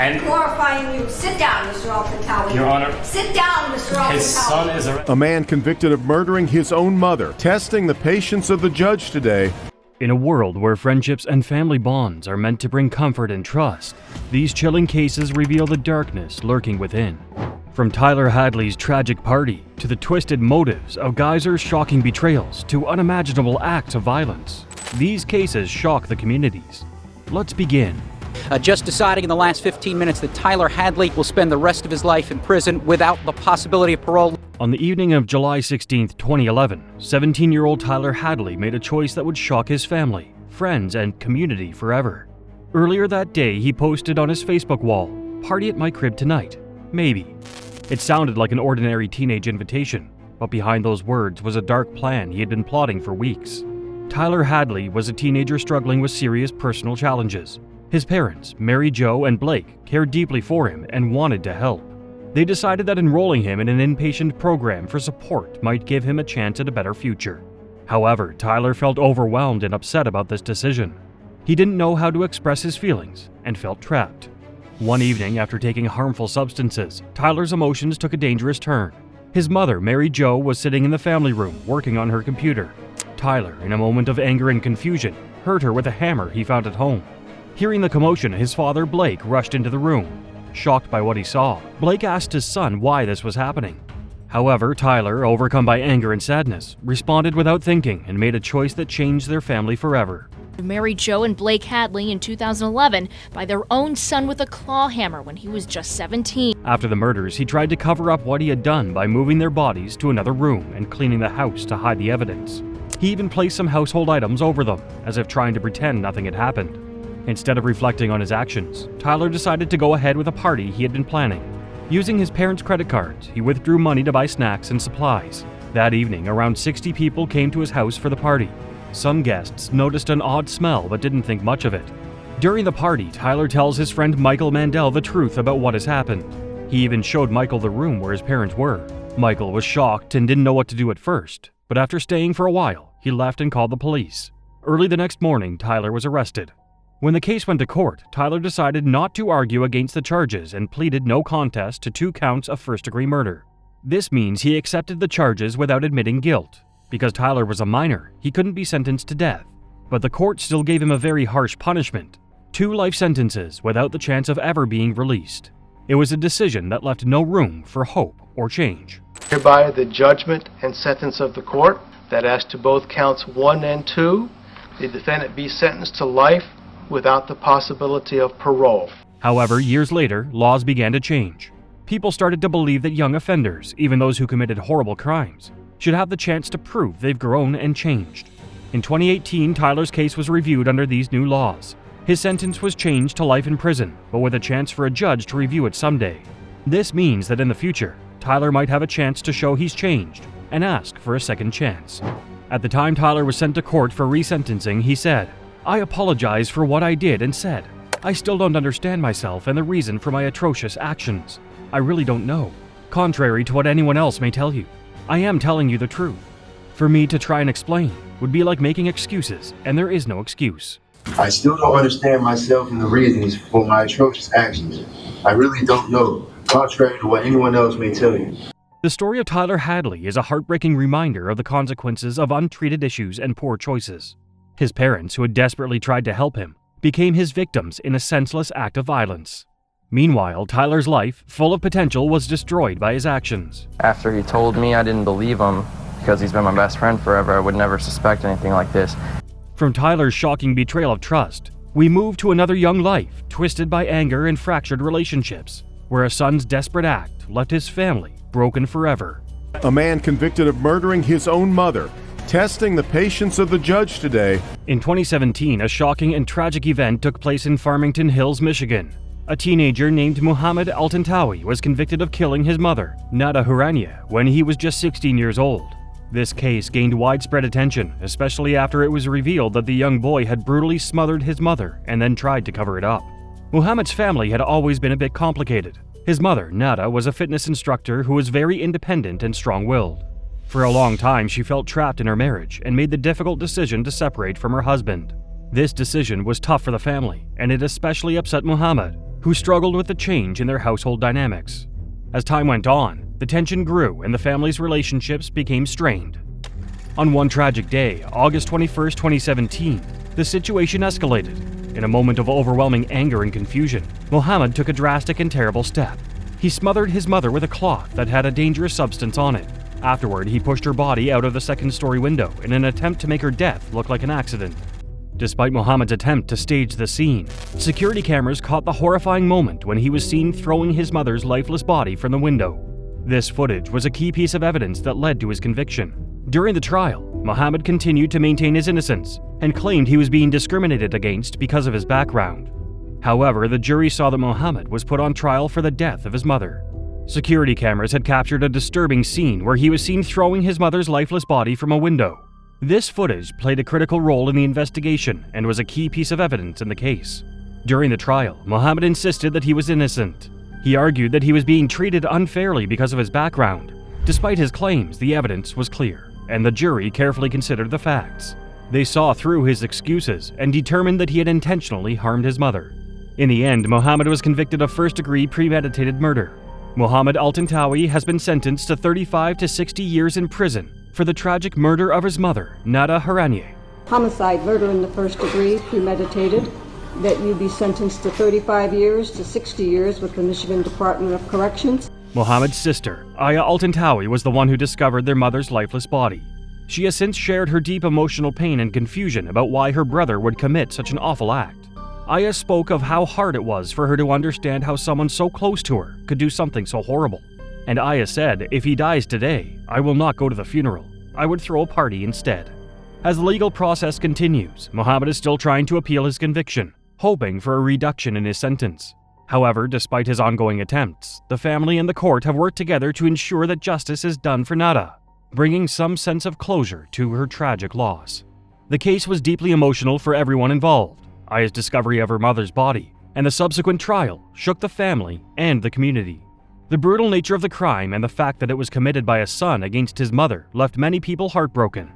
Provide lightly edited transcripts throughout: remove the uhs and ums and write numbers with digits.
And glorifying you. Sit down, Mr. Altantawi. Your Honor. Sit down, Mr. Altantawi. His son is A man convicted of murdering his own mother, testing the patience of the judge today. In a world where friendships and family bonds are meant to bring comfort and trust, these chilling cases reveal the darkness lurking within. From Tyler Hadley's tragic party to the twisted motives of Geyser's shocking betrayals to unimaginable acts of violence, these cases shock the communities. Let's begin. Just deciding in the last 15 minutes that Tyler Hadley will spend the rest of his life in prison without the possibility of parole. On the evening of July 16, 2011, 17-year-old Tyler Hadley made a choice that would shock his family, friends, and community forever. Earlier that day, he posted on his Facebook wall, "Party at my crib tonight. Maybe." It sounded like an ordinary teenage invitation, but behind those words was a dark plan he had been plotting for weeks. Tyler Hadley was a teenager struggling with serious personal challenges. His parents, Mary Jo and Blake, cared deeply for him and wanted to help. They decided that enrolling him in an inpatient program for support might give him a chance at a better future. However, Tyler felt overwhelmed and upset about this decision. He didn't know how to express his feelings and felt trapped. One evening, after taking harmful substances, Tyler's emotions took a dangerous turn. His mother, Mary Jo, was sitting in the family room working on her computer. Tyler, in a moment of anger and confusion, hurt her with a hammer he found at home. Hearing the commotion, his father, Blake, rushed into the room. Shocked by what he saw, Blake asked his son why this was happening. However, Tyler, overcome by anger and sadness, responded without thinking and made a choice that changed their family forever. Mary Jo and Blake Hadley in 2011 by their own son with a claw hammer when he was just 17. After the murders, he tried to cover up what he had done by moving their bodies to another room and cleaning the house to hide the evidence. He even placed some household items over them, as if trying to pretend nothing had happened. Instead of reflecting on his actions, Tyler decided to go ahead with a party he had been planning. Using his parents' credit cards, he withdrew money to buy snacks and supplies. That evening, around 60 people came to his house for the party. Some guests noticed an odd smell but didn't think much of it. During the party, Tyler tells his friend Michael Mandel the truth about what has happened. He even showed Michael the room where his parents were. Michael was shocked and didn't know what to do at first, but after staying for a while, he left and called the police. Early the next morning, Tyler was arrested. When the case went to court, Tyler decided not to argue against the charges and pleaded no contest to 2 counts of first-degree murder. This means he accepted the charges without admitting guilt. Because Tyler was a minor, he couldn't be sentenced to death. But the court still gave him a very harsh punishment: 2 life sentences without the chance of ever being released. It was a decision that left no room for hope or change. Hereby the judgment and sentence of the court that as to both counts 1 and 2, the defendant be sentenced to life without the possibility of parole. However, years later, laws began to change. People started to believe that young offenders, even those who committed horrible crimes, should have the chance to prove they've grown and changed. In 2018, Tyler's case was reviewed under these new laws. His sentence was changed to life in prison, but with a chance for a judge to review it someday. This means that in the future, Tyler might have a chance to show he's changed and ask for a second chance. At the time Tyler was sent to court for resentencing, he said, "I apologize for what I did and said. I still don't understand myself and the reason for my atrocious actions. I really don't know. Contrary to what anyone else may tell you, I am telling you the truth. For me to try and explain would be like making excuses, and there is no excuse. I still don't understand myself and the reasons for my atrocious actions. I really don't know, contrary to what anyone else may tell you." The story of Tyler Hadley is a heartbreaking reminder of the consequences of untreated issues and poor choices. His parents, who had desperately tried to help him, became his victims in a senseless act of violence. Meanwhile, Tyler's life, full of potential, was destroyed by his actions. After he told me, I didn't believe him because he's been my best friend forever. I would never suspect anything like this. From Tyler's shocking betrayal of trust, we move to another young life twisted by anger and fractured relationships, where a son's desperate act left his family broken forever. A man convicted of murdering his own mother, testing the patience of the judge today. In 2017, a shocking and tragic event took place in Farmington Hills, Michigan. A teenager named Muhammad Altantawi was convicted of killing his mother, Nada Hurania, when he was just 16 years old. This case gained widespread attention, especially after it was revealed that the young boy had brutally smothered his mother and then tried to cover it up. Muhammad's family had always been a bit complicated. His mother, Nada, was a fitness instructor who was very independent and strong-willed. For a long time, she felt trapped in her marriage and made the difficult decision to separate from her husband. This decision was tough for the family, and it especially upset Muhammad, who struggled with the change in their household dynamics. As time went on, the tension grew and the family's relationships became strained. On one tragic day, August 21, 2017, the situation escalated. In a moment of overwhelming anger and confusion, Mohammed took a drastic and terrible step. He smothered his mother with a cloth that had a dangerous substance on it. Afterward, he pushed her body out of the second-story window in an attempt to make her death look like an accident. Despite Mohammed's attempt to stage the scene, security cameras caught the horrifying moment when he was seen throwing his mother's lifeless body from the window. This footage was a key piece of evidence that led to his conviction. During the trial, Mohammed continued to maintain his innocence and claimed he was being discriminated against because of his background. However, the jury saw that Mohammed was put on trial for the death of his mother. Security cameras had captured a disturbing scene where he was seen throwing his mother's lifeless body from a window. This footage played a critical role in the investigation and was a key piece of evidence in the case. During the trial, Mohammed insisted that he was innocent. He argued that he was being treated unfairly because of his background. Despite his claims, the evidence was clear, and the jury carefully considered the facts. They saw through his excuses and determined that he had intentionally harmed his mother. In the end, Mohammed was convicted of first-degree premeditated murder. Mohammed Altantawi has been sentenced to 35 to 60 years in prison for the tragic murder of his mother, Nada Haranye. Homicide, murder in the first degree, premeditated, that you be sentenced to 35 years to 60 years with the Michigan Department of Corrections. Mohammed's sister, Aya Altantawi, was the one who discovered their mother's lifeless body. She has since shared her deep emotional pain and confusion about why her brother would commit such an awful act. Aya spoke of how hard it was for her to understand how someone so close to her could do something so horrible. And Aya said, "If he dies today, I will not go to the funeral. I would throw a party instead." As the legal process continues, Mohammed is still trying to appeal his conviction, hoping for a reduction in his sentence. However, despite his ongoing attempts, the family and the court have worked together to ensure that justice is done for Nada, bringing some sense of closure to her tragic loss. The case was deeply emotional for everyone involved. Aya's discovery of her mother's body and the subsequent trial shook the family and the community. The brutal nature of the crime and the fact that it was committed by a son against his mother left many people heartbroken.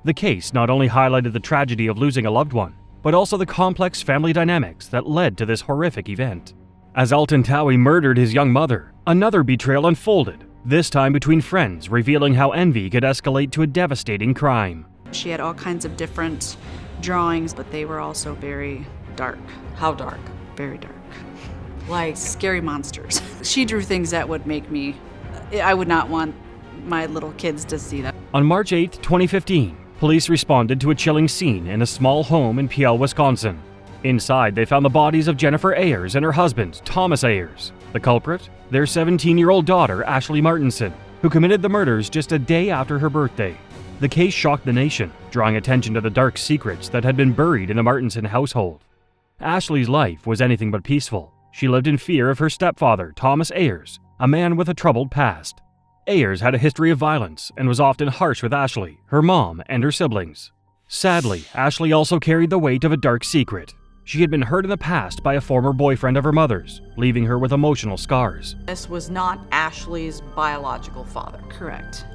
The case not only highlighted the tragedy of losing a loved one, but also the complex family dynamics that led to this horrific event. As Altantawi murdered his young mother, another betrayal unfolded, this time between friends, revealing how envy could escalate to a devastating crime. She had all kinds of different drawings, but they were also very dark. How dark? Very dark. Like Scary monsters. She drew things that would make me, I would not want my little kids to see that. On March 8, 2015, police responded to a chilling scene in a small home in Peel, Wisconsin. Inside, they found the bodies of Jennifer Ayers and her husband, Thomas Ayers. The culprit? Their 17-year-old daughter, Ashley Martinson, who committed the murders just a day after her birthday. The case shocked the nation, drawing attention to the dark secrets that had been buried in the Martinson household. Ashley's life was anything but peaceful. She lived in fear of her stepfather, Thomas Ayers, a man with a troubled past. Ayers had a history of violence and was often harsh with Ashley, her mom, and her siblings. Sadly, Ashley also carried the weight of a dark secret. She had been hurt in the past by a former boyfriend of her mother's, leaving her with emotional scars. This was not Ashley's biological father. Correct.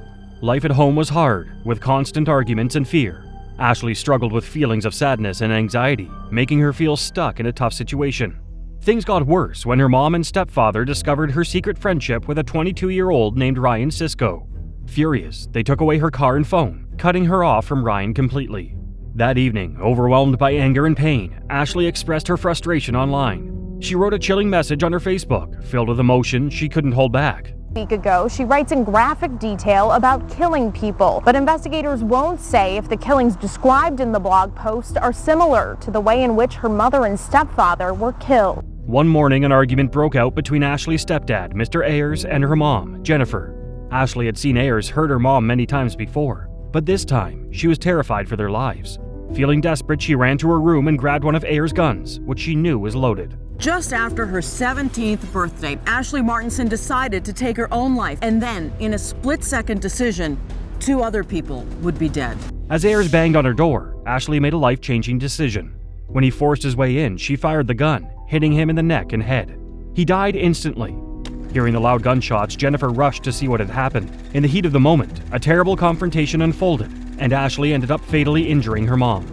Life at home was hard, with constant arguments and fear. Ashley struggled with feelings of sadness and anxiety, making her feel stuck in a tough situation. Things got worse when her mom and stepfather discovered her secret friendship with a 22-year-old named Ryan Sisko. Furious, they took away her car and phone, cutting her off from Ryan completely. That evening, overwhelmed by anger and pain, Ashley expressed her frustration online. She wrote a chilling message on her Facebook, filled with emotion she couldn't hold back. A week ago, she writes in graphic detail about killing people, but investigators won't say if the killings described in the blog post are similar to the way in which her mother and stepfather were killed. One morning, an argument broke out between Ashley's stepdad, Mr. Ayers, and her mom, Jennifer. Ashley had seen Ayers hurt her mom many times before, but this time, she was terrified for their lives. Feeling desperate, she ran to her room and grabbed one of Ayers' guns, which she knew was loaded. Just after her 17th birthday, Ashley Martinson decided to take her own life, and then, in a split-second decision, 2 other people would be dead. As Ayers banged on her door, Ashley made a life-changing decision. When he forced his way in, she fired the gun, hitting him in the neck and head. He died instantly. Hearing the loud gunshots, Jennifer rushed to see what had happened. In the heat of the moment, a terrible confrontation unfolded, and Ashley ended up fatally injuring her mom.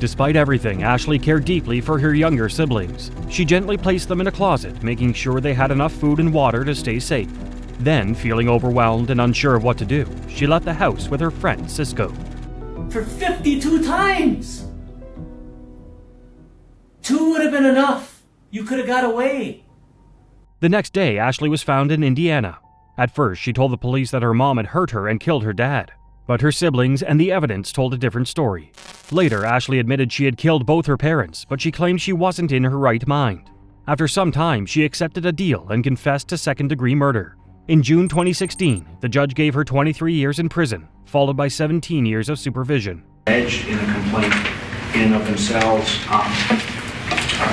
Despite everything, Ashley cared deeply for her younger siblings. She gently placed them in a closet, making sure they had enough food and water to stay safe. Then, feeling overwhelmed and unsure of what to do, she left the house with her friend Cisco. For 52 times! 2 would have been enough. You could have got away. The next day, Ashley was found in Indiana. At first, she told the police that her mom had hurt her and killed her dad. But her siblings and the evidence told a different story. Later, Ashley admitted she had killed both her parents, but she claimed she wasn't in her right mind. After some time, she accepted a deal and confessed to second-degree murder. In June 2016, the judge gave her 23 years in prison, followed by 17 years of supervision. Edge in a complaint in and of themselves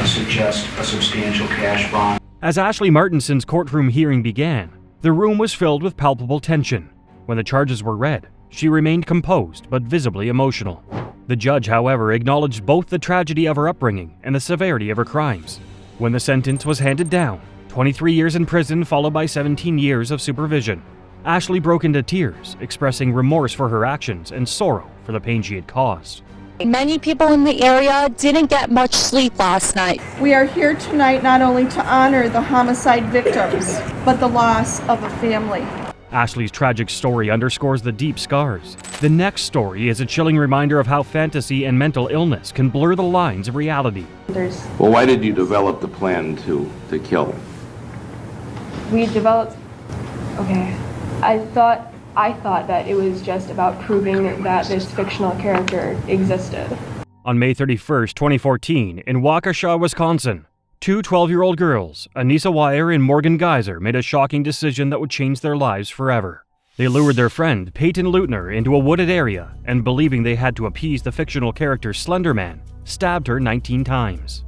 suggest a substantial cash bond. As Ashley Martinson's courtroom hearing began, the room was filled with palpable tension. When the charges were read, she remained composed but visibly emotional. The judge, however, acknowledged both the tragedy of her upbringing and the severity of her crimes. When the sentence was handed down, 23 years in prison followed by 17 years of supervision, Ashley broke into tears, expressing remorse for her actions and sorrow for the pain she had caused. Many people in the area didn't get much sleep last night. We are here tonight not only to honor the homicide victims, but the loss of a family. Ashley's tragic story underscores the deep scars. The next story is a chilling reminder of how fantasy and mental illness can blur the lines of reality. Well, why did you develop the plan to kill? We developed... Okay. I thought that it was just about proving that this fictional character existed. On May 31st, 2014, in Waukesha, Wisconsin, two 12-year-old girls, Anissa Weier and Morgan Geyser, made a shocking decision that would change their lives forever. They lured their friend, Peyton Leutner, into a wooded area and, believing they had to appease the fictional character Slender Man, stabbed her 19 times.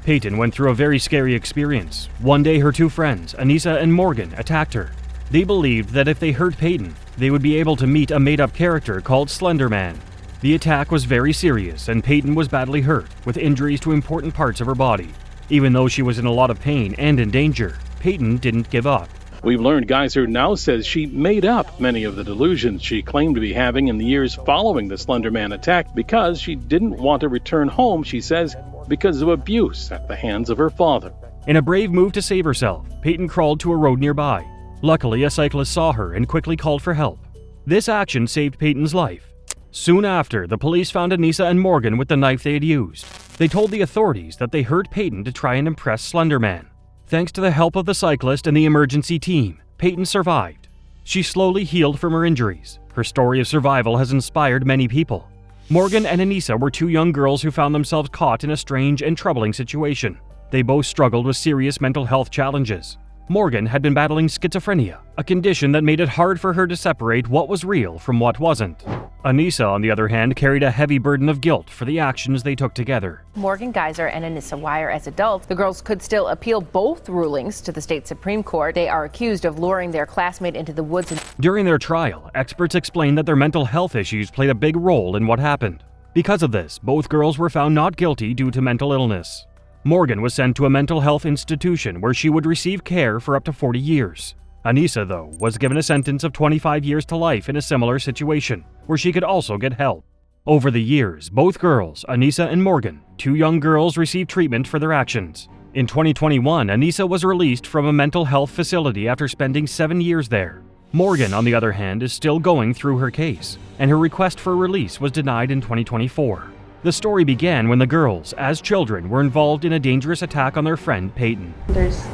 Peyton went through a very scary experience. One day, her two friends, Anissa and Morgan, attacked her. They believed that if they hurt Peyton, they would be able to meet a made-up character called Slender Man. The attack was very serious, and Peyton was badly hurt, with injuries to important parts of her body. Even though she was in a lot of pain and in danger, Peyton didn't give up. We've learned Geyser now says she made up many of the delusions she claimed to be having in the years following the Slender Man attack because she didn't want to return home, she says, because of abuse at the hands of her father. In a brave move to save herself, Peyton crawled to a road nearby. Luckily, a cyclist saw her and quickly called for help. This action saved Peyton's life. Soon after, the police found Anissa and Morgan with the knife they had used. They told the authorities that they hurt Peyton to try and impress Slender Man. Thanks to the help of the cyclist and the emergency team, Peyton survived. She slowly healed from her injuries. Her story of survival has inspired many people. Morgan and Anissa were two young girls who found themselves caught in a strange and troubling situation. They both struggled with serious mental health challenges. Morgan had been battling schizophrenia, a condition that made it hard for her to separate what was real from what wasn't. Anissa, on the other hand, carried a heavy burden of guilt for the actions they took together. Morgan Geyser and Anissa Weier as adults, the girls could still appeal both rulings to the state Supreme Court. They are accused of luring their classmate into the woods. During their trial, experts explained that their mental health issues played a big role in what happened. Because of this, both girls were found not guilty due to mental illness. Morgan was sent to a mental health institution where she would receive care for up to 40 years. Anissa, though, was given a sentence of 25 years to life in a similar situation, where she could also get help. Over the years, both girls, Anissa and Morgan, two young girls, received treatment for their actions. In 2021, Anissa was released from a mental health facility after spending 7 years there. Morgan, on the other hand, is still going through her case, and her request for release was denied in 2024. The story began when the girls, as children, were involved in a dangerous attack on their friend Peyton.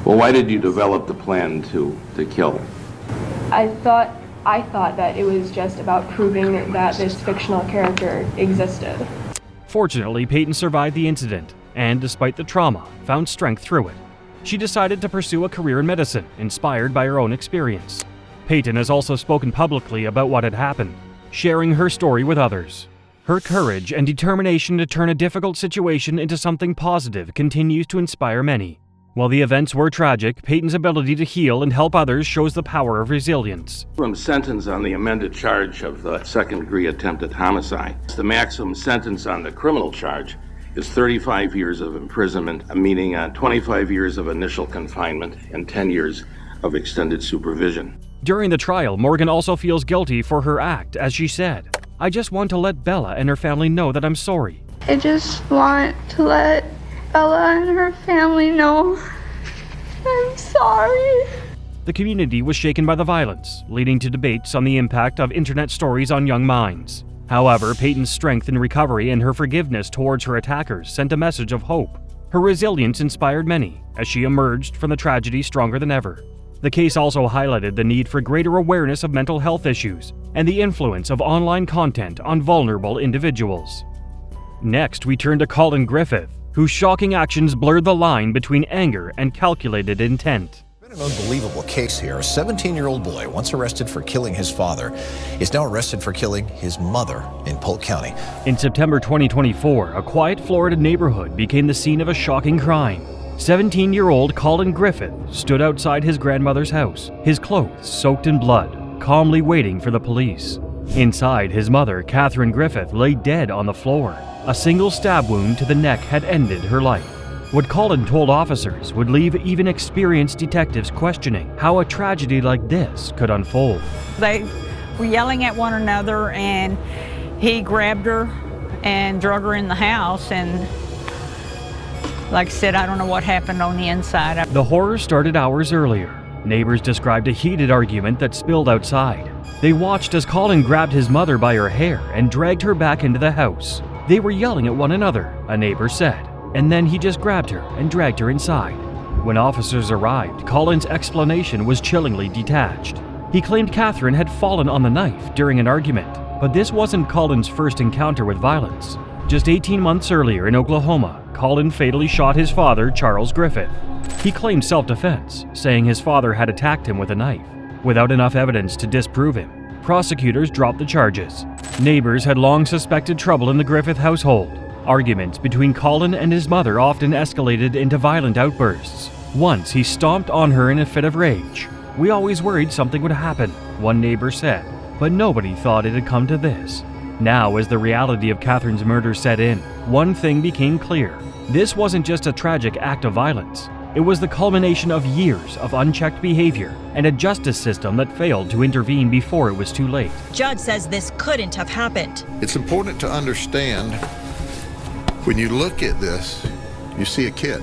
Well, why did you develop the plan to kill? I thought that it was just about proving that this fictional character existed. Fortunately, Peyton survived the incident and, despite the trauma, found strength through it. She decided to pursue a career in medicine, inspired by her own experience. Peyton has also spoken publicly about what had happened, sharing her story with others. Her courage and determination to turn a difficult situation into something positive continues to inspire many. While the events were tragic, Peyton's ability to heal and help others shows the power of resilience. Maximum sentence on the amended charge of the second-degree attempted homicide. The maximum sentence on the criminal charge is 35 years of imprisonment, meaning 25 years of initial confinement and 10 years of extended supervision. During the trial, Morgan also feels guilty for her act, as she said, "I just want to let Bella and her family know that I'm sorry." I just want to let Ella and her family know I'm sorry. The community was shaken by the violence, leading to debates on the impact of internet stories on young minds. However, Peyton's strength in recovery and her forgiveness towards her attackers sent a message of hope. Her resilience inspired many, as she emerged from the tragedy stronger than ever. The case also highlighted the need for greater awareness of mental health issues and the influence of online content on vulnerable individuals. Next, we turn to Colin Griffith, whose shocking actions blurred the line between anger and calculated intent. An unbelievable case here. A 17-year-old boy, once arrested for killing his father, is now arrested for killing his mother in Polk County. In September 2024, a quiet Florida neighborhood became the scene of a shocking crime. 17-year-old Colin Griffith stood outside his grandmother's house, his clothes soaked in blood, calmly waiting for the police. Inside, his mother, Catherine Griffith, lay dead on the floor. A single stab wound to the neck had ended her life. What Colin told officers would leave even experienced detectives questioning how a tragedy like this could unfold. They were yelling at one another, and he grabbed her and drug her in the house, and like I said, I don't know what happened on the inside. The horror started hours earlier. Neighbors described a heated argument that spilled outside. They watched as Colin grabbed his mother by her hair and dragged her back into the house. They were yelling at one another, a neighbor said, and then he just grabbed her and dragged her inside. When officers arrived, Colin's explanation was chillingly detached. He claimed Catherine had fallen on the knife during an argument, but this wasn't Colin's first encounter with violence. Just 18 months earlier in Oklahoma, Colin fatally shot his father, Charles Griffith. He claimed self-defense, saying his father had attacked him with a knife. Without enough evidence to disprove him, prosecutors dropped the charges. Neighbors had long suspected trouble in the Griffith household. Arguments between Colin and his mother often escalated into violent outbursts. Once he stomped on her in a fit of rage. "We always worried something would happen," one neighbor said, but nobody thought it had come to this. Now, as the reality of Catherine's murder set in, one thing became clear. This wasn't just a tragic act of violence. It was the culmination of years of unchecked behavior and a justice system that failed to intervene before it was too late. Judge says this couldn't have happened. It's important to understand, when you look at this, you see a kid.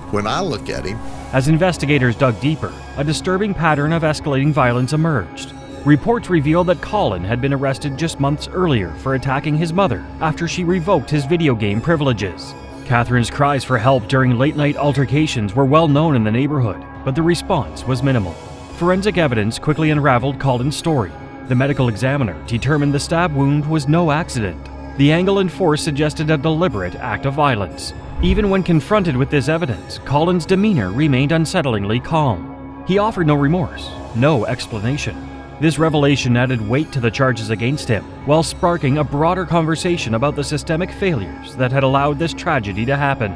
When I look at him... As investigators dug deeper, a disturbing pattern of escalating violence emerged. Reports revealed that Colin had been arrested just months earlier for attacking his mother after she revoked his video game privileges. Catherine's cries for help during late-night altercations were well known in the neighborhood, but the response was minimal. Forensic evidence quickly unraveled Colin's story. The medical examiner determined the stab wound was no accident. The angle and force suggested a deliberate act of violence. Even when confronted with this evidence, Colin's demeanor remained unsettlingly calm. He offered no remorse, no explanation. This revelation added weight to the charges against him, while sparking a broader conversation about the systemic failures that had allowed this tragedy to happen.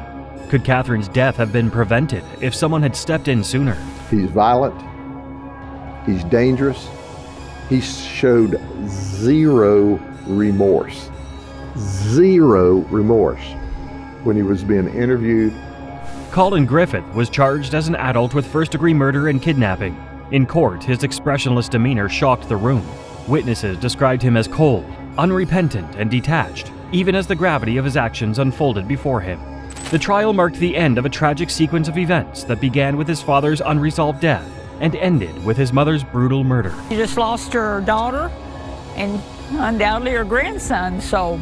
Could Catherine's death have been prevented if someone had stepped in sooner? He's violent. He's dangerous. He showed zero remorse. Zero remorse when he was being interviewed. Colin Griffith was charged as an adult with first-degree murder and kidnapping. In court, his expressionless demeanor shocked the room. Witnesses described him as cold, unrepentant, and detached, even as the gravity of his actions unfolded before him. The trial marked the end of a tragic sequence of events that began with his father's unresolved death and ended with his mother's brutal murder. She just lost her daughter and undoubtedly her grandson, so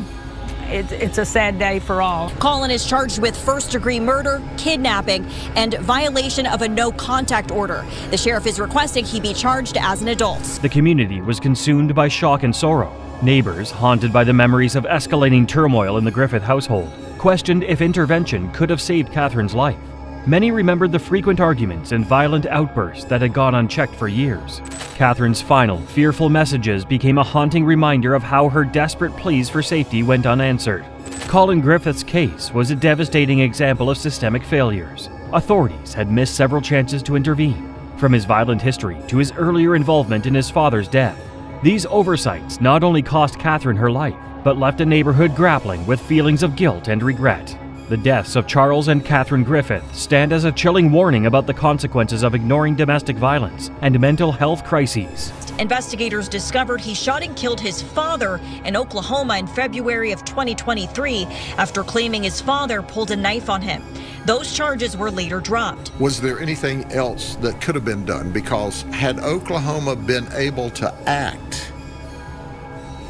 it's a sad day for all. Colin is charged with first-degree murder, kidnapping, and violation of a no-contact order. The sheriff is requesting he be charged as an adult. The community was consumed by shock and sorrow. Neighbors, haunted by the memories of escalating turmoil in the Griffith household, questioned if intervention could have saved Catherine's life. Many remembered the frequent arguments and violent outbursts that had gone unchecked for years. Catherine's final, fearful messages became a haunting reminder of how her desperate pleas for safety went unanswered. Colin Griffith's case was a devastating example of systemic failures. Authorities had missed several chances to intervene, from his violent history to his earlier involvement in his father's death. These oversights not only cost Catherine her life, but left a neighborhood grappling with feelings of guilt and regret. The deaths of Charles and Catherine Griffith stand as a chilling warning about the consequences of ignoring domestic violence and mental health crises. Investigators discovered he shot and killed his father in Oklahoma in February of 2023 after claiming his father pulled a knife on him. Those charges were later dropped. Was there anything else that could have been done? Because had Oklahoma been able to act,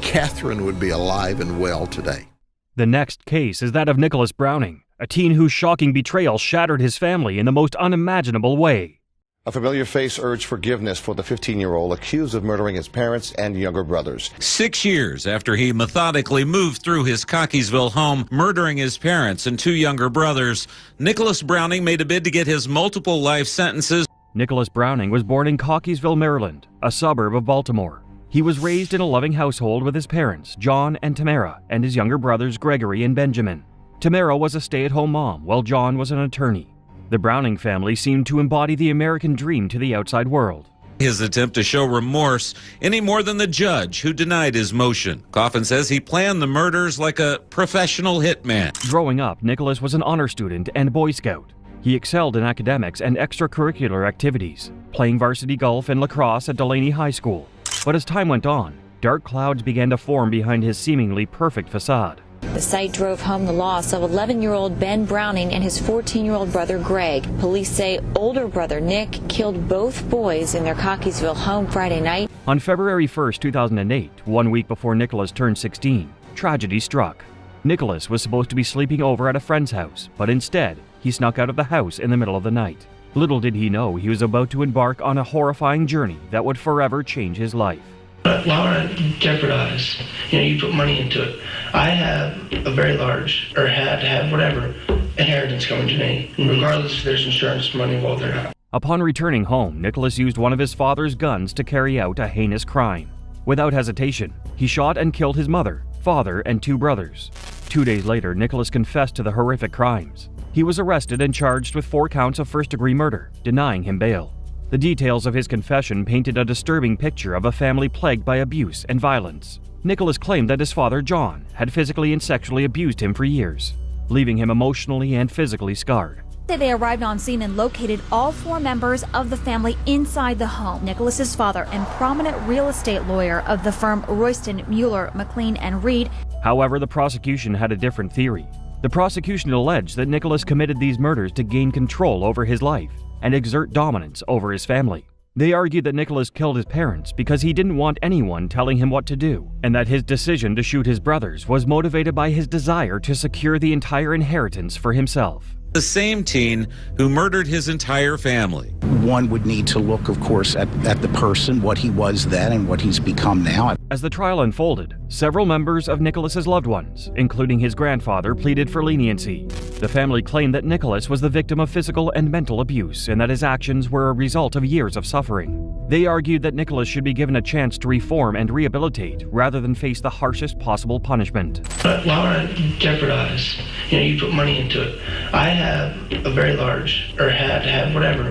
Catherine would be alive and well today. The next case is that of Nicholas Browning, a teen whose shocking betrayal shattered his family in the most unimaginable way. A familiar face urged forgiveness for the 15-year-old accused of murdering his parents and younger brothers. 6 years after he methodically moved through his Cockeysville home, murdering his parents and 2 younger brothers, Nicholas Browning made a bid to get his multiple life sentences. Nicholas Browning was born in Cockeysville, Maryland, a suburb of Baltimore. He was raised in a loving household with his parents, John and Tamara, and his younger brothers, Gregory and Benjamin. Tamara was a stay-at-home mom, while John was an attorney. The Browning family seemed to embody the American dream to the outside world. His attempt to show remorse any more than the judge who denied his motion. Coffin says he planned the murders like a professional hitman. Growing up, Nicholas was an honor student and Boy Scout. He excelled in academics and extracurricular activities, playing varsity golf and lacrosse at Delaney High School. But as time went on, dark clouds began to form behind his seemingly perfect facade. The sight drove home the loss of 11-year-old Ben Browning and his 14-year-old brother Greg. Police say older brother Nick killed both boys in their Cockeysville home Friday night. On February 1, 2008, 1 week before Nicholas turned 16, tragedy struck. Nicholas was supposed to be sleeping over at a friend's house, but instead, he snuck out of the house in the middle of the night. Little did he know he was about to embark on a horrifying journey that would forever change his life. Why would I jeopardize? You put money into it. I have a very large, or had to have whatever, inheritance coming to me, regardless if there's insurance money involved or not. Upon returning home, Nicholas used one of his father's guns to carry out a heinous crime. Without hesitation, he shot and killed his mother, father, and 2 brothers. 2 days later, Nicholas confessed to the horrific crimes. He was arrested and charged with 4 counts of first-degree murder, denying him bail. The details of his confession painted a disturbing picture of a family plagued by abuse and violence. Nicholas claimed that his father, John, had physically and sexually abused him for years, leaving him emotionally and physically scarred. They arrived on scene and located all 4 members of the family inside the home. Nicholas's father and prominent real estate lawyer of the firm Royston, Mueller, McLean, and Reed. However, the prosecution had a different theory. The prosecution alleged that Nicholas committed these murders to gain control over his life and exert dominance over his family. They argued that Nicholas killed his parents because he didn't want anyone telling him what to do, and that his decision to shoot his brothers was motivated by his desire to secure the entire inheritance for himself. The same teen who murdered his entire family. One would need to look, of course, at the person, what he was then and what he's become now. As the trial unfolded, several members of Nicholas's loved ones, including his grandfather, pleaded for leniency. The family claimed that Nicholas was the victim of physical and mental abuse and that his actions were a result of years of suffering. They argued that Nicholas should be given a chance to reform and rehabilitate rather than face the harshest possible punishment. Why would I jeopardize? You put money into it. I have a very large, or had to have whatever,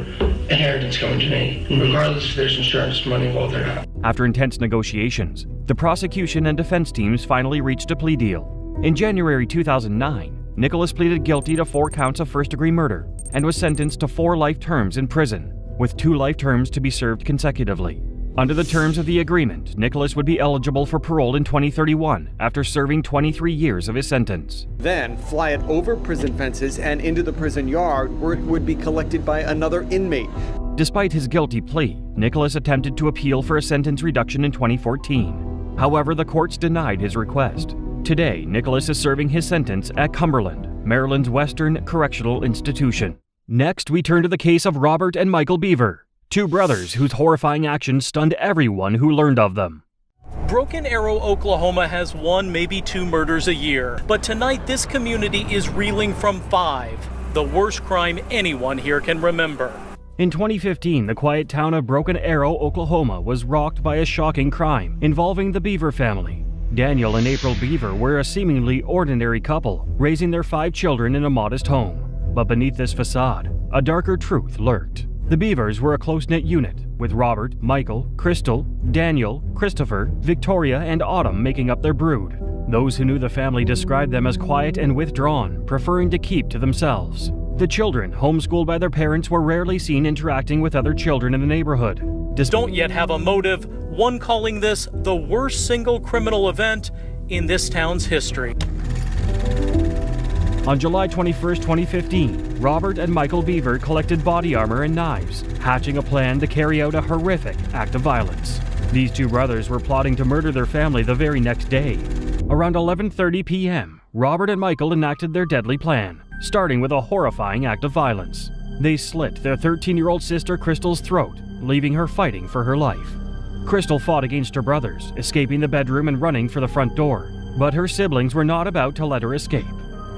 inheritance coming to me, regardless if there's insurance money involved or not. After intense negotiations, the prosecution and defense teams finally reached a plea deal. In January 2009, Nicholas pleaded guilty to 4 counts of first-degree murder and was sentenced to 4 life terms in prison, with 2 life terms to be served consecutively. Under the terms of the agreement, Nicholas would be eligible for parole in 2031 after serving 23 years of his sentence. Then fly it over prison fences and into the prison yard where it would be collected by another inmate. Despite his guilty plea, Nicholas attempted to appeal for a sentence reduction in 2014. However, the courts denied his request. Today, Nicholas is serving his sentence at Cumberland, Maryland's Western Correctional Institution. Next, we turn to the case of Robert and Michael Beaver, 2 brothers whose horrifying actions stunned everyone who learned of them. Broken Arrow, Oklahoma has 1, maybe 2 murders a year, but tonight this community is reeling from 5, the worst crime anyone here can remember. In 2015, the quiet town of Broken Arrow, Oklahoma was rocked by a shocking crime involving the Beaver family. Daniel and April Beaver were a seemingly ordinary couple, raising their 5 children in a modest home. But beneath this facade, a darker truth lurked. The Beavers were a close-knit unit, with Robert, Michael, Crystal, Daniel, Christopher, Victoria, and Autumn making up their brood. Those who knew the family described them as quiet and withdrawn, preferring to keep to themselves. The children, homeschooled by their parents, were rarely seen interacting with other children in the neighborhood. Don't yet have a motive, one calling this the worst single criminal event in this town's history. On July 21, 2015, Robert and Michael Beaver collected body armor and knives, hatching a plan to carry out a horrific act of violence. These two brothers were plotting to murder their family the very next day. Around 11:30 p.m., Robert and Michael enacted their deadly plan, starting with a horrifying act of violence. They slit their 13-year-old sister Crystal's throat, leaving her fighting for her life. Crystal fought against her brothers, escaping the bedroom and running for the front door, but her siblings were not about to let her escape.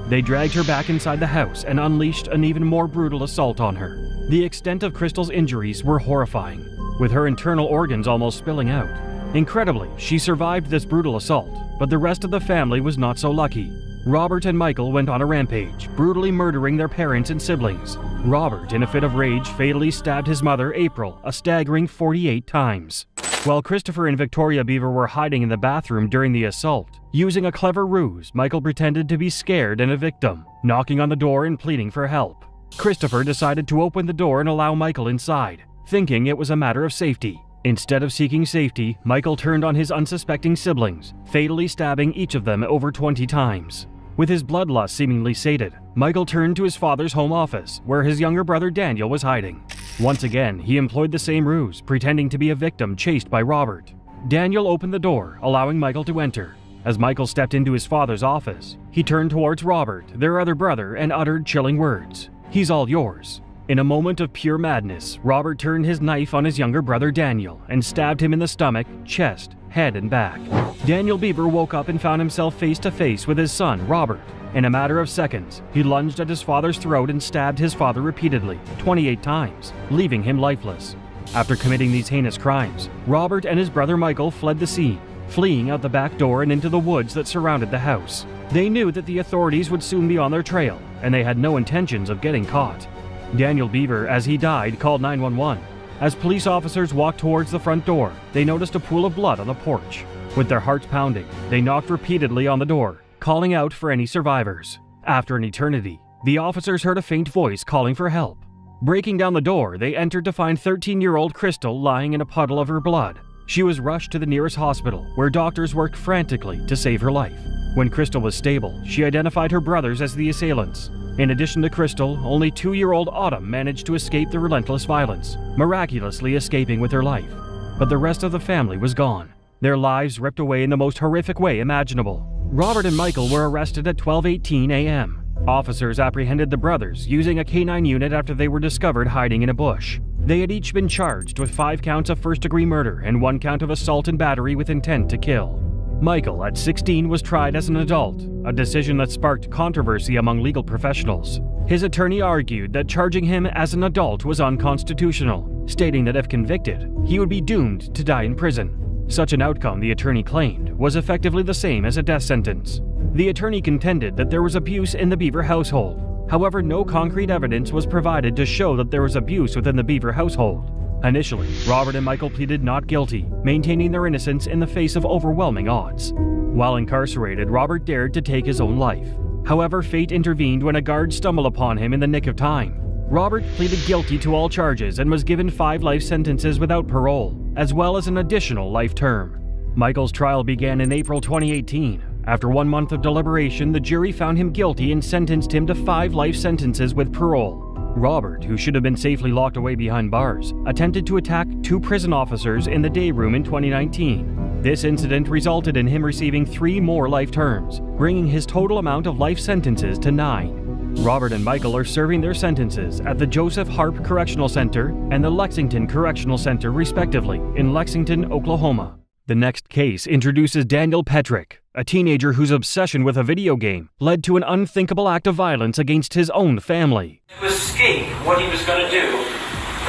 They dragged her back inside the house and unleashed an even more brutal assault on her. The extent of Crystal's injuries were horrifying, with her internal organs almost spilling out. Incredibly, she survived this brutal assault, but the rest of the family was not so lucky. Robert and Michael went on a rampage, brutally murdering their parents and siblings. Robert, in a fit of rage, fatally stabbed his mother, April, a staggering 48 times. While Christopher and Victoria Beaver were hiding in the bathroom during the assault, using a clever ruse, Michael pretended to be scared and a victim, knocking on the door and pleading for help. Christopher decided to open the door and allow Michael inside, thinking it was a matter of safety. Instead of seeking safety, Michael turned on his unsuspecting siblings, fatally stabbing each of them over 20 times. With his bloodlust seemingly sated, Michael turned to his father's home office, where his younger brother Daniel was hiding. Once again, he employed the same ruse, pretending to be a victim chased by Robert. Daniel opened the door, allowing Michael to enter. As Michael stepped into his father's office, he turned towards Robert, their other brother, and uttered chilling words. "He's all yours." In a moment of pure madness, Robert turned his knife on his younger brother Daniel and stabbed him in the stomach, chest, head, and back. Daniel Beaver woke up and found himself face to face with his son, Robert. In a matter of seconds, he lunged at his father's throat and stabbed his father repeatedly, 28 times, leaving him lifeless. After committing these heinous crimes, Robert and his brother Michael fled the scene, fleeing out the back door and into the woods that surrounded the house. They knew that the authorities would soon be on their trail, and they had no intentions of getting caught. Daniel Beaver, as he died, called 911. As police officers walked towards the front door, they noticed a pool of blood on the porch. With their hearts pounding, they knocked repeatedly on the door, calling out for any survivors. After an eternity, the officers heard a faint voice calling for help. Breaking down the door, they entered to find 13-year-old Crystal lying in a puddle of her blood. She was rushed to the nearest hospital, where doctors worked frantically to save her life. When Crystal was stable, she identified her brothers as the assailants. In addition to Crystal, only 2-year-old Autumn managed to escape the relentless violence, miraculously escaping with her life. But the rest of the family was gone, their lives ripped away in the most horrific way imaginable. Robert and Michael were arrested at 12:18 a.m. Officers apprehended the brothers using a canine unit after they were discovered hiding in a bush. They had each been charged with 5 counts of first-degree murder and 1 count of assault and battery with intent to kill. Michael, at 16, was tried as an adult, a decision that sparked controversy among legal professionals. His attorney argued that charging him as an adult was unconstitutional, stating that if convicted, he would be doomed to die in prison. Such an outcome, the attorney claimed, was effectively the same as a death sentence. The attorney contended that there was abuse in the Beaver household. However, no concrete evidence was provided to show that there was abuse within the Beaver household. Initially, Robert and Michael pleaded not guilty, maintaining their innocence in the face of overwhelming odds. While incarcerated, Robert dared to take his own life. However, fate intervened when a guard stumbled upon him in the nick of time. Robert pleaded guilty to all charges and was given 5 life sentences without parole, as well as an additional life term. Michael's trial began in April 2018. After 1 month of deliberation, the jury found him guilty and sentenced him to 5 life sentences with parole. Robert, who should have been safely locked away behind bars, attempted to attack 2 prison officers in the day room in 2019. This incident resulted in him receiving 3 more life terms, bringing his total amount of life sentences to 9. Robert and Michael are serving their sentences at the Joseph Harp Correctional Center and the Lexington Correctional Center, respectively, in Lexington, Oklahoma. The next case introduces Daniel Petrick, a teenager whose obsession with a video game led to an unthinkable act of violence against his own family. To escape what he was going to do,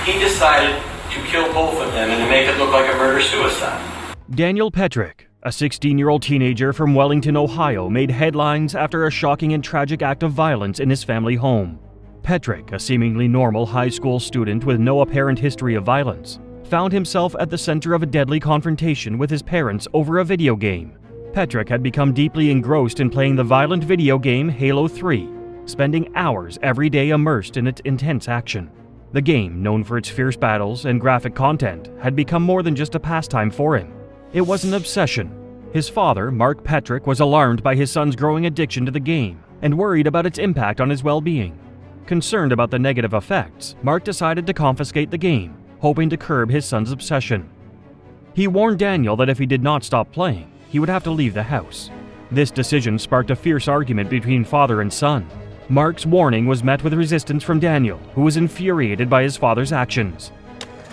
he decided to kill both of them and to make it look like a murder-suicide. Daniel Petrick, a 16-year-old teenager from Wellington, Ohio, made headlines after a shocking and tragic act of violence in his family home. Petrick, a seemingly normal high school student with no apparent history of violence, found himself at the center of a deadly confrontation with his parents over a video game. Petrick had become deeply engrossed in playing the violent video game Halo 3, spending hours every day immersed in its intense action. The game, known for its fierce battles and graphic content, had become more than just a pastime for him. It was an obsession. His father, Mark Petrick, was alarmed by his son's growing addiction to the game and worried about its impact on his well-being. Concerned about the negative effects, Mark decided to confiscate the game, hoping to curb his son's obsession. He warned Daniel that if he did not stop playing, he would have to leave the house. This decision sparked a fierce argument between father and son. Mark's warning was met with resistance from Daniel, who was infuriated by his father's actions.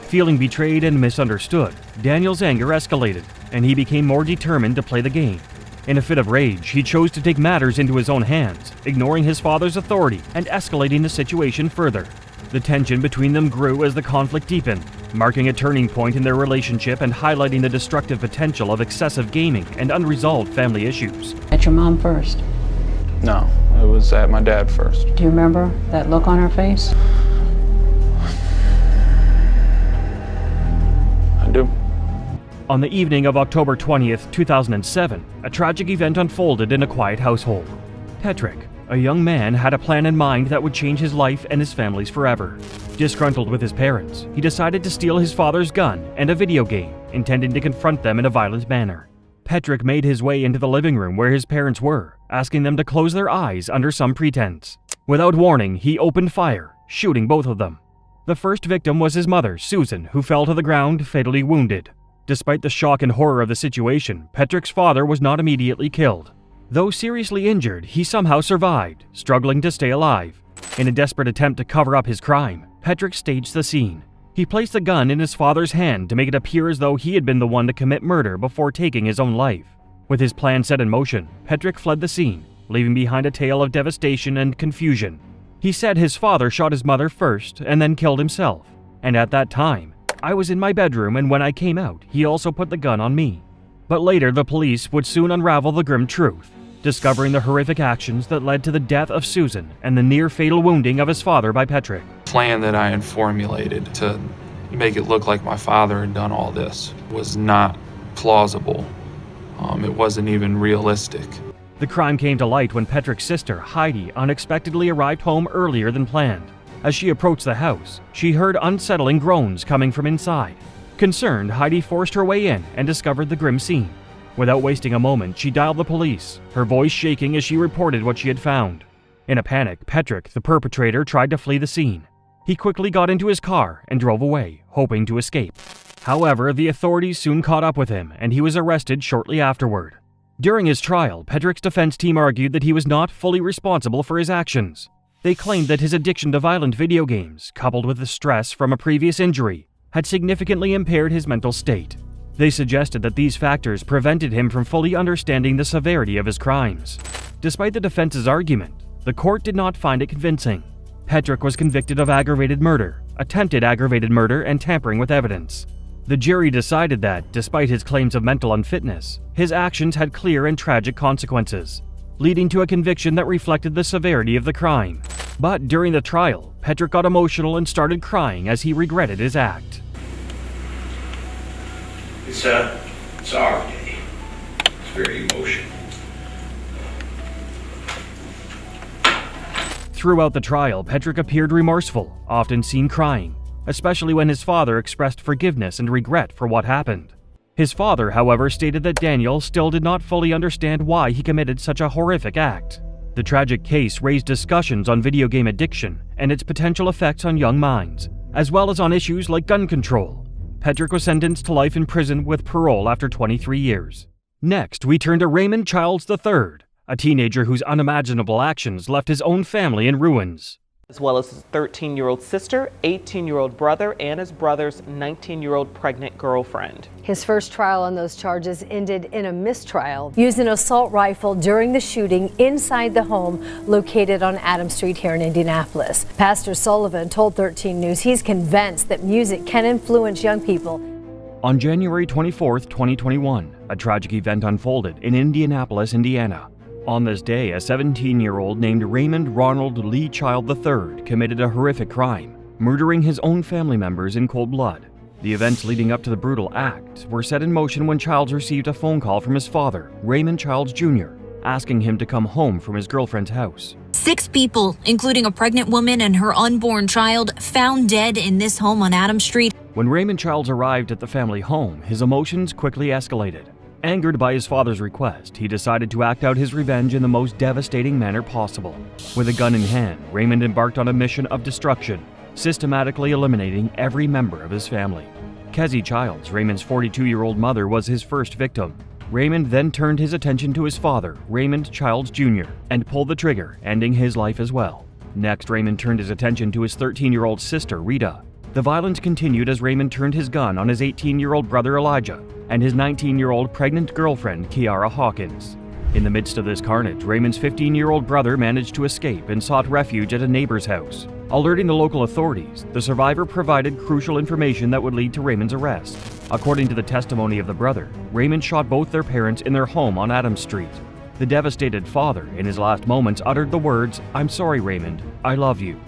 Feeling betrayed and misunderstood, Daniel's anger escalated, and he became more determined to play the game. In a fit of rage, he chose to take matters into his own hands, ignoring his father's authority and escalating the situation further. The tension between them grew as the conflict deepened, marking a turning point in their relationship and highlighting the destructive potential of excessive gaming and unresolved family issues. At your mom first? No, it was at my dad first. Do you remember that look on her face? I do. On the evening of October 20th, 2007, a tragic event unfolded in a quiet household. Petrick, a young man, had a plan in mind that would change his life and his family's forever. Disgruntled with his parents, he decided to steal his father's gun and a video game, intending to confront them in a violent manner. Petrick made his way into the living room where his parents were, asking them to close their eyes under some pretense. Without warning, he opened fire, shooting both of them. The first victim was his mother, Susan, who fell to the ground, fatally wounded. Despite the shock and horror of the situation, Petrick's father was not immediately killed. Though seriously injured, he somehow survived, struggling to stay alive. In a desperate attempt to cover up his crime, Petrick staged the scene. He placed the gun in his father's hand to make it appear as though he had been the one to commit murder before taking his own life. With his plan set in motion, Petrick fled the scene, leaving behind a tale of devastation and confusion. He said his father shot his mother first and then killed himself. And at that time, I was in my bedroom, and when I came out, he also put the gun on me. But later, the police would soon unravel the grim truth, discovering the horrific actions that led to the death of Susan and the near-fatal wounding of his father by Petrick. Plan that I had formulated to make it look like my father had done all this was not plausible. It wasn't even realistic. The crime came to light when Petrick's sister, Heidi, unexpectedly arrived home earlier than planned. As she approached the house, she heard unsettling groans coming from inside. Concerned, Heidi forced her way in and discovered the grim scene. Without wasting a moment, she dialed the police, her voice shaking as she reported what she had found. In a panic, Petrick, the perpetrator, tried to flee the scene. He quickly got into his car and drove away, hoping to escape. However, the authorities soon caught up with him, and he was arrested shortly afterward. During his trial, Petrick's defense team argued that he was not fully responsible for his actions. They claimed that his addiction to violent video games, coupled with the stress from a previous injury, had significantly impaired his mental state. They suggested that these factors prevented him from fully understanding the severity of his crimes. Despite the defense's argument, the court did not find it convincing. Petrick was convicted of aggravated murder, attempted aggravated murder, and tampering with evidence. The jury decided that, despite his claims of mental unfitness, his actions had clear and tragic consequences, leading to a conviction that reflected the severity of the crime. But during the trial, Petrick got emotional and started crying as he regretted his act. It's our day. It's very emotional. Throughout the trial, Petrick appeared remorseful, often seen crying, especially when his father expressed forgiveness and regret for what happened. His father, however, stated that Daniel still did not fully understand why he committed such a horrific act. The tragic case raised discussions on video game addiction and its potential effects on young minds, as well as on issues like gun control. Petrick was sentenced to life in prison with parole after 23 years. Next, we turn to Raymond Childs III, a teenager whose unimaginable actions left his own family in ruins. As well as his 13-year-old sister, 18-year-old brother, and his brother's 19-year-old pregnant girlfriend. His first trial on those charges ended in a mistrial. Used an assault rifle during the shooting inside the home located on Adams Street here in Indianapolis. Pastor Sullivan told 13 News he's convinced that music can influence young people. On January 24, 2021, a tragic event unfolded in Indianapolis, Indiana. On this day, a 17-year-old named Raymond Ronald Lee Child III committed a horrific crime, murdering his own family members in cold blood. The events leading up to the brutal act were set in motion when Childs received a phone call from his father, Raymond Childs Jr., asking him to come home from his girlfriend's house. 6 people, including a pregnant woman and her unborn child, found dead in this home on Adams Street. When Raymond Childs arrived at the family home, his emotions quickly escalated. Angered by his father's request, he decided to act out his revenge in the most devastating manner possible. With a gun in hand, Raymond embarked on a mission of destruction, systematically eliminating every member of his family. Kezzie Childs, Raymond's 42-year-old mother, was his first victim. Raymond then turned his attention to his father, Raymond Childs Jr., and pulled the trigger, ending his life as well. Next, Raymond turned his attention to his 13-year-old sister, Rita. The violence continued as Raymond turned his gun on his 18-year-old brother, Elijah, and his 19-year-old pregnant girlfriend, Kiara Hawkins. In the midst of this carnage, Raymond's 15-year-old brother managed to escape and sought refuge at a neighbor's house. Alerting the local authorities, the survivor provided crucial information that would lead to Raymond's arrest. According to the testimony of the brother, Raymond shot both their parents in their home on Adams Street. The devastated father, in his last moments, uttered the words, "I'm sorry, Raymond. I love you."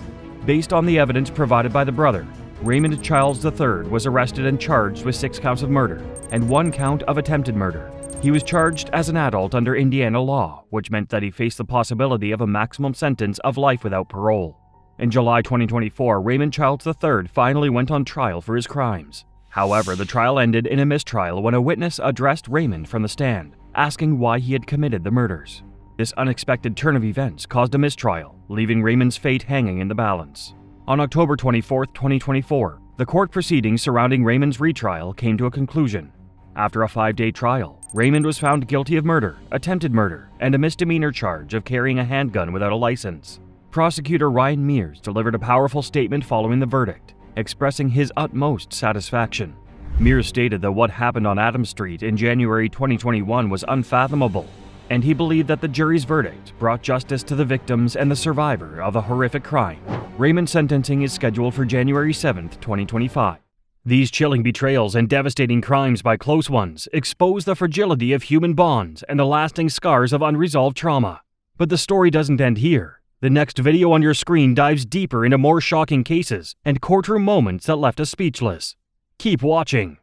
Based on the evidence provided by the brother, Raymond Childs III was arrested and charged with 6 counts of murder and 1 count of attempted murder. He was charged as an adult under Indiana law, which meant that he faced the possibility of a maximum sentence of life without parole. In July 2024, Raymond Childs III finally went on trial for his crimes. However, the trial ended in a mistrial when a witness addressed Raymond from the stand, asking why he had committed the murders. This unexpected turn of events caused a mistrial, leaving Raymond's fate hanging in the balance. On October 24, 2024, the court proceedings surrounding Raymond's retrial came to a conclusion. After a 5-day trial, Raymond was found guilty of murder, attempted murder, and a misdemeanor charge of carrying a handgun without a license. Prosecutor Ryan Mears delivered a powerful statement following the verdict, expressing his utmost satisfaction. Mears stated that what happened on Adams Street in January 2021 was unfathomable, and he believed that the jury's verdict brought justice to the victims and the survivor of a horrific crime. Raymond's sentencing is scheduled for January 7, 2025. These chilling betrayals and devastating crimes by close ones expose the fragility of human bonds and the lasting scars of unresolved trauma. But the story doesn't end here. The next video on your screen dives deeper into more shocking cases and courtroom moments that left us speechless. Keep watching.